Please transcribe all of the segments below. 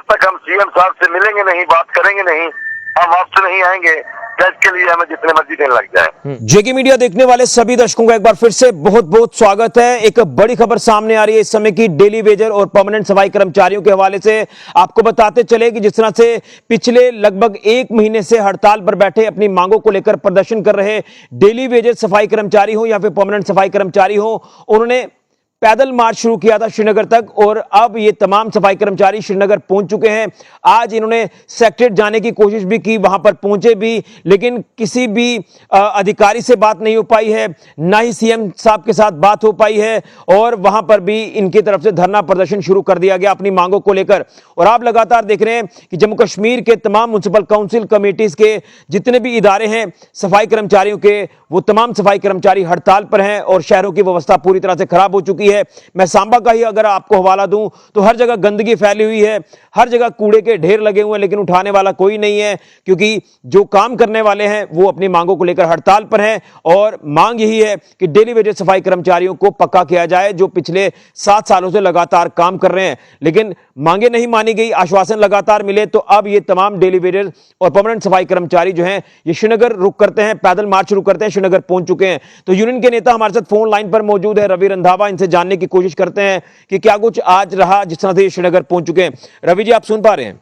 तक हम सीएम साहब से मिलेंगे नहीं, बात करेंगे नहीं, हम आपसे नहीं आएंगे, इसके लिए हमें जितने मर्जी दिन लग जाए। जेके मीडिया देखने वाले सभी दर्शकों का एक बार फिर से बहुत बहुत स्वागत है। एक बड़ी खबर सामने आ रही है इस समय की डेली वेजर और परमानेंट सफाई कर्मचारियों के हवाले से। आपको बताते चले कि जिस तरह से पिछले लगभग 1 महीने से हड़ताल पर बैठे अपनी मांगों को लेकर प्रदर्शन कर रहे डेली वेजर सफाई कर्मचारी हो या फिर परमानेंट सफाई कर्मचारी हो, उन्होंने पैदल मार्च शुरू किया था श्रीनगर तक और अब ये तमाम सफाई कर्मचारी श्रीनगर पहुंच चुके हैं। आज इन्होंने सेक्रेटरीट जाने की कोशिश भी की, वहां पर पहुंचे भी, लेकिन किसी भी अधिकारी से बात नहीं हो पाई है, ना ही सीएम साहब के साथ बात हो पाई है और वहां पर भी इनकी तरफ से धरना प्रदर्शन शुरू कर दिया गया अपनी मांगों को लेकर। और आप लगातार देख रहे हैं कि जम्मू कश्मीर के तमाम म्युनिसिपल काउंसिल कमेटीज के जितने भी इदारे हैं सफाई कर्मचारियों के, वो तमाम सफाई कर्मचारी हड़ताल पर हैं और शहरों की व्यवस्था पूरी तरह से खराब हो चुकी है। मैं सांबा का ही अगर आपको हवाला दूं तो हर जगह गंदगी फैली हुई है, हर जगह कूड़े के ढेर लगे हुए हैं, लेकिन उठाने वाला कोई नहीं है, क्योंकि जो काम करने वाले हैं वो अपनी मांगों को लेकर हड़ताल पर हैं। और मांग यही है कि डेली वेजर सफाई कर्मचारियों को पक्का किया जाए जो पिछले 7 सालों से लगातार काम कर रहे हैं, लेकिन मांगे नहीं मानी गई, आश्वासन लगातार मिले। तो अब ये तमाम डेली वेजर और परमानेंट सफाई कर्मचारी जो हैं ये श्रीनगर रुक करते हैं, पैदल मार्च शुरू करते हैं, श्रीनगर पहुंच चुके हैं। तो यूनियन के नेता हमारे साथ फोन लाइन पर मौजूद है रवि रंधावा, इनसे जानने की कोशिश करते हैं कि क्या कुछ आज रहा जिस तरह से श्रीनगर पहुंच चुके हैं। रवि जी, आप सुन पा रहे हैं?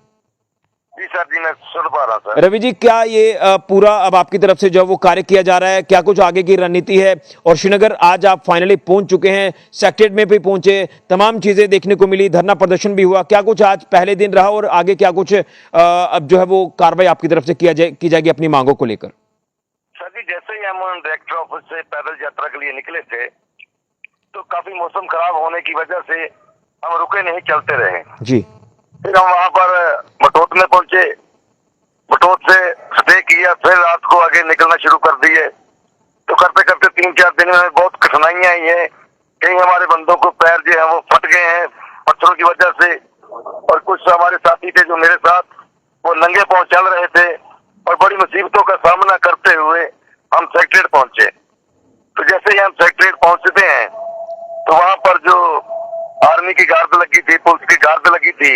जी सर जी, मैं सुन पा रहा हूं सर। रवि जी, क्या ये पूरा अब आपकी तरफ से जो वो कार्य किया जा रहा है, क्या कुछ आगे की रणनीति है? और श्रीनगर आज आप फाइनली पहुंच चुके हैं, सेक्रेटरीट में भी पहुंचे, तमाम चीजें देखने को मिली, धरना प्रदर्शन भी हुआ, क्या कुछ आज पहले दिन रहा और आगे क्या कुछ अब जो है वो कार्रवाई आपकी तरफ से की जाएगी अपनी मांगों को लेकर? सर जी, जैसे ही हम डायरेक्टर ऑफिस से पैदल यात्रा के लिए निकले थे तो काफी मौसम खराब होने की वजह से हम रुके नहीं, चलते रहे जी। फिर हम वहां पर बटोत में पहुंचे, बटोत से स्टे किया, फिर रात को आगे निकलना शुरू कर दिए। तो करते करते 3-4 दिन में बहुत कठिनाइयां आई हैं। कई हमारे बंदों को पैर जो है वो फट गए हैं पत्थरों की वजह से, और कुछ हमारे साथी थे जो मेरे साथ, वो नंगे पांव चल रहे थे और बड़ी मुसीबतों का सामना करते हुए हम सेक्रेटरीट पहुंचे। तो जैसे ही हम सेक्रेटरीट पहुंचते हैं तो वहां पर जो आर्मी की गार्ड लगी थी, पुलिस की गार्ड लगी थी,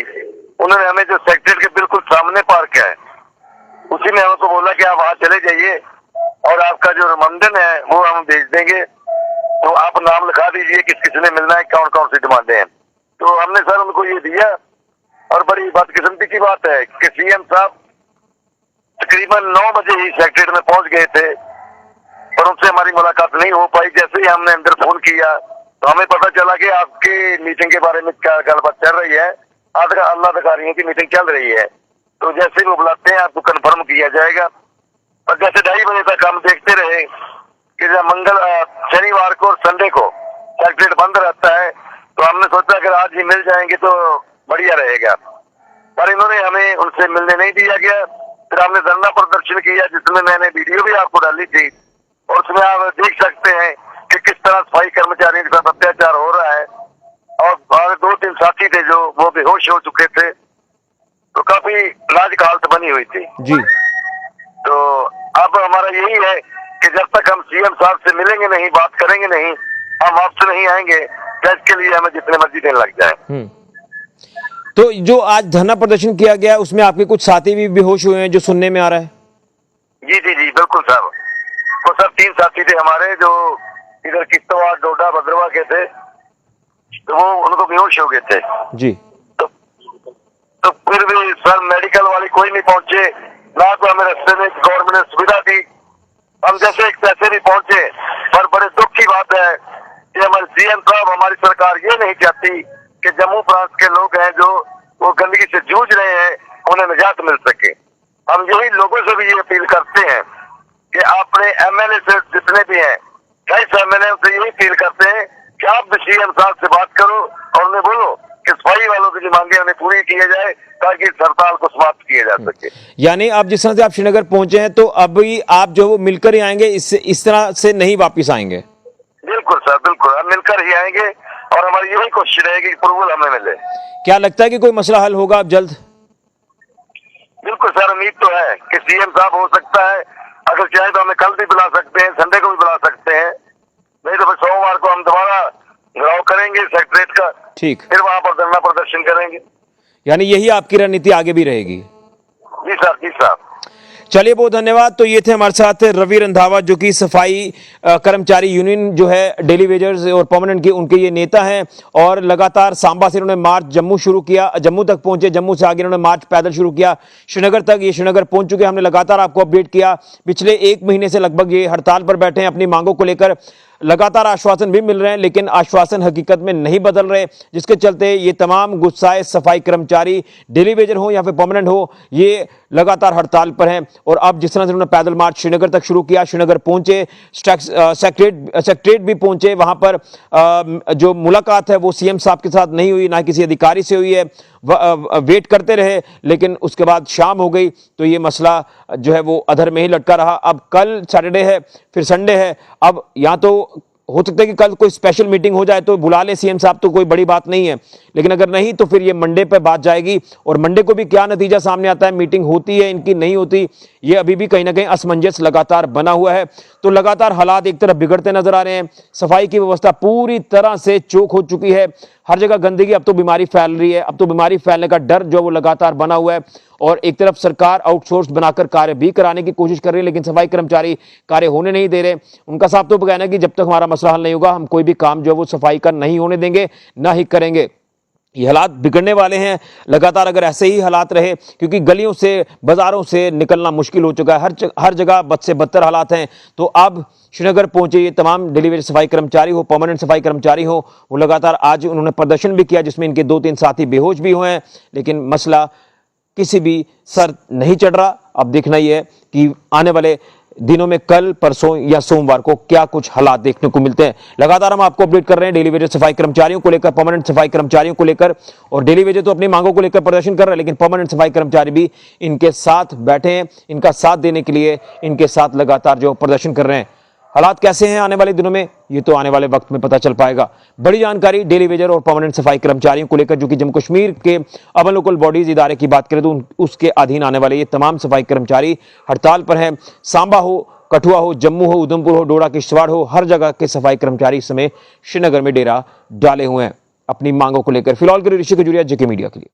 उन्होंने हमें जो सेक्रेटरीट के बिल्कुल सामने पार्क किया है, उसी में हमको बोला कि आप वहां चले जाइए और आपका जो रिमांडन है वो हम भेज देंगे, तो आप नाम लिखा दीजिए किस किस ने मिलना है, कौन कौन सी डिमांडें हैं। तो हमने सर उनको ये दिया और बड़ी बदकिस्मती की बात है कि सीएम साहब तकरीबन 9 बजे ही सेक्रेटरीट में पहुंच गए थे और उनसे हमारी मुलाकात नहीं हो पाई। जैसे ही हमने अंदर फोन किया तो हमें पता चला कि आपकी मीटिंग के बारे में क्या गलबात चल रही है, आला अधिकारियों की मीटिंग चल रही है, तो जैसे ही वो बुलाते हैं आपको कंफर्म किया जाएगा। और जैसे 2:30 बजे तक हम देखते रहे कि जब शनिवार को और संडे को सेक्रेटरीट बंद रहता है, तो हमने सोचा अगर आज ही मिल जाएंगे तो बढ़िया रहेगा, पर इन्होंने हमें उनसे मिलने नहीं दिया गया। फिर हमने धरना प्रदर्शन किया जिसमें मैंने वीडियो भी आपको डाली थी, और उसमें आप देख सकते हैं कि किस तरह सफाई कर्मचारियों के साथ अत्याचार हो रहा है, और हमारे 2-3 साथी थे जो वो बेहोश हो चुके थे, तो काफी नाजुक हालत बनी हुई थी जी। तो अब हमारा यही है कि जब तक हम सीएम साहब से मिलेंगे नहीं, बात करेंगे नहीं, हम आपसे नहीं आएंगे, इसके लिए हमें जितने मर्जी दिन लग जाए। तो जो आज धरना प्रदर्शन किया गया उसमें आपके कुछ साथी भी बेहोश हुए हैं जो सुनने में आ रहा है? जी जी जी, बिल्कुल साहब, तो सब 3 साथी थे हमारे जो इधर किश्तवाड़, डोडा, भद्रवा के थे, तो वो उनको बेहोश हो गए थे जी। तो फिर भी सर मेडिकल वाले कोई नहीं पहुंचे, ना तो हमें रास्ते में गवर्नमेंट ने सुविधा दी। हम जैसे पैसे भी पहुंचे, पर बड़े दुख की बात है कि हमारे सीएम साहब, हमारी सरकार ये नहीं चाहती कि जम्मू प्रांत के लोग हैं जो वो गंदगी से जूझ रहे हैं उन्हें निजात मिल सके। हम यही लोगों से भी ये अपील करते हैं कि अपने एमएलए से जितने भी हैं, कई एमएलए से यही अपील करते हैं कि आप भी सीएम साहब से बात करो और उन्हें बोलो कि सफाई वालों की जो मांगे उन्हें पूरी किया जाए ताकि इस हड़ताल को समाप्त किया जा सके। यानी आप जिस तरह से आप श्रीनगर पहुंचे हैं तो अभी आप जो वो मिलकर ही आएंगे, इस तरह से नहीं वापिस आएंगे? बिल्कुल सर, बिल्कुल, हम मिलकर ही आएंगे और हमारी यही कोशिश रहेगी कि अप्रूवल हमें मिले। क्या लगता है कि कोई मसला हल होगा अब जल्द? बिल्कुल सर, उम्मीद तो है कि सीएम साहब हो सकता है, अगर चाहे तो हमें कल भी बुला सकते हैं, संडे को भी बुला सकते हैं, नहीं तो फिर सोमवार को हम दोबारा घेराव करेंगे सेक्रेटरीट का, ठीक, फिर वहां पर धरना प्रदर्शन करेंगे। यानी यही आपकी रणनीति आगे भी रहेगी। जी साहब, जी साहब। चलिए, बहुत धन्यवाद। तो ये थे हमारे साथ रवि रंधावा, जो कि सफाई कर्मचारी यूनियन जो है डेली वेजर्स और परमानेंट की, उनके ये नेता हैं। और लगातार सांबा से इन्होंने मार्च जम्मू शुरू किया, जम्मू तक पहुंचे, जम्मू से आगे इन्होंने मार्च पैदल शुरू किया श्रीनगर तक। ये श्रीनगर पहुंच चुके, हमने लगातार आपको अपडेट किया। पिछले 1 महीने से लगभग ये हड़ताल पर बैठे हैं, अपनी मांगों को लेकर। लगातार आश्वासन भी मिल रहे हैं, लेकिन आश्वासन हकीकत में नहीं बदल रहे, जिसके चलते ये तमाम गुस्साए सफाई कर्मचारी, डेली वेजर हो या फिर परमानेंट हो, ये लगातार हड़ताल पर हैं। और अब जिस तरह से उन्होंने पैदल मार्च श्रीनगर तक शुरू किया, श्रीनगर पहुंचे, सेक्रेटरीट भी पहुंचे। वहां पर जो मुलाकात है वो सीएम साहब के साथ नहीं हुई, ना किसी अधिकारी से हुई है। वेट करते रहे, लेकिन उसके बाद शाम हो गई, तो ये मसला जो है वो अधर में ही लटका रहा। अब कल सैटरडे है, फिर संडे है। अब या तो हो सकता है कि कल कोई स्पेशल मीटिंग हो जाए तो बुला ले सीएम साहब, तो कोई बड़ी बात नहीं है, लेकिन अगर नहीं तो फिर ये मंडे पे बात जाएगी। और मंडे को भी क्या नतीजा सामने आता है, मीटिंग होती है इनकी, नहीं होती, ये अभी भी कहीं ना कहीं असमंजस लगातार बना हुआ है। तो लगातार हालात एक तरफ बिगड़ते नजर आ रहे हैं, सफाई की व्यवस्था पूरी तरह से चोक हो चुकी है, हर जगह गंदगी, अब तो बीमारी फैल रही है, अब तो बीमारी फैलने का डर जो वो लगातार बना हुआ है। और एक तरफ सरकार आउटसोर्स बनाकर कार्य भी कराने की कोशिश कर रही है, लेकिन सफाई कर्मचारी कार्य होने नहीं दे रहे। उनका साफ तो कहना है कि जब तक हमारा मसला हल नहीं होगा, हम कोई भी काम जो है वो सफाई का नहीं होने देंगे, ना ही करेंगे। ये हालात बिगड़ने वाले हैं लगातार अगर ऐसे ही हालात रहे, क्योंकि गलियों से, बाजारों से निकलना मुश्किल हो चुका है, हर जगह बद से बदतर हालात हैं। तो अब श्रीनगर पहुंचे ये तमाम डिलीवरी सफाई कर्मचारी हो, परमानेंट सफाई कर्मचारी हो, वो लगातार आज उन्होंने प्रदर्शन भी किया, जिसमें इनके 2-3 साथी बेहोश भी हुए हैं, लेकिन मसला किसी भी सर नहीं चढ़ रहा। अब देखना यह है कि आने वाले दिनों में कल, परसों या सोमवार को क्या कुछ हालात देखने को मिलते हैं। लगातार हम आपको अपडेट कर रहे हैं डेली वेजर सफाई कर्मचारियों को लेकर, परमानेंट सफाई कर्मचारियों को लेकर। और डेली वेजर तो अपनी मांगों को लेकर प्रदर्शन कर रहे हैं, लेकिन परमानेंट सफाई कर्मचारी भी इनके साथ बैठे हैं, इनका साथ देने के लिए इनके साथ लगातार जो प्रदर्शन कर रहे हैं। हालात कैसे हैं आने वाले दिनों में, ये तो आने वाले वक्त में पता चल पाएगा। बड़ी जानकारी डेली वेजर और परमानेंट सफाई कर्मचारियों को लेकर, जो कि जम्मू कश्मीर के अवर लोकल बॉडीज इदारे की बात करें तो उसके अधीन आने वाले ये तमाम सफाई कर्मचारी हड़ताल पर हैं। सांबा हो, कठुआ हो, जम्मू हो, उधमपुर हो, डोडा, किश्तवाड़ हो, हर जगह के सफाई कर्मचारी इस समय श्रीनगर में डेरा डाले हुए हैं अपनी मांगों को लेकर। फिलहाल के लिए ऋषि खजूरिया, जेके मीडिया के लिए।